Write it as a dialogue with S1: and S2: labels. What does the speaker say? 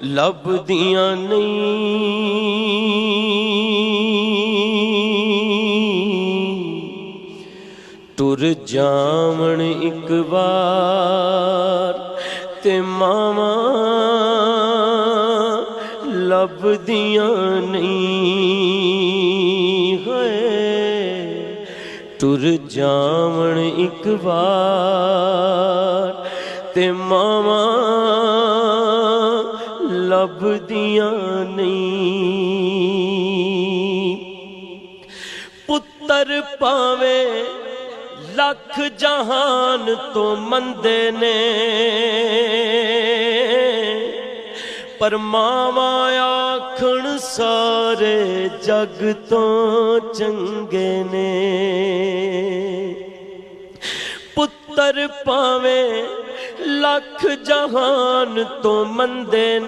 S1: लभदियां नहीं। टुर जावण एक बार ते मावा लभदियां नहीं है। टुर जावण एक बार ते मावा लभदियां नहीं। पुत्तर पावे लख जहान तो मंदे ने, पर मावा आखण सारे जग तो चंगे ने। पुत्तर पावे लख जहान तो मंदे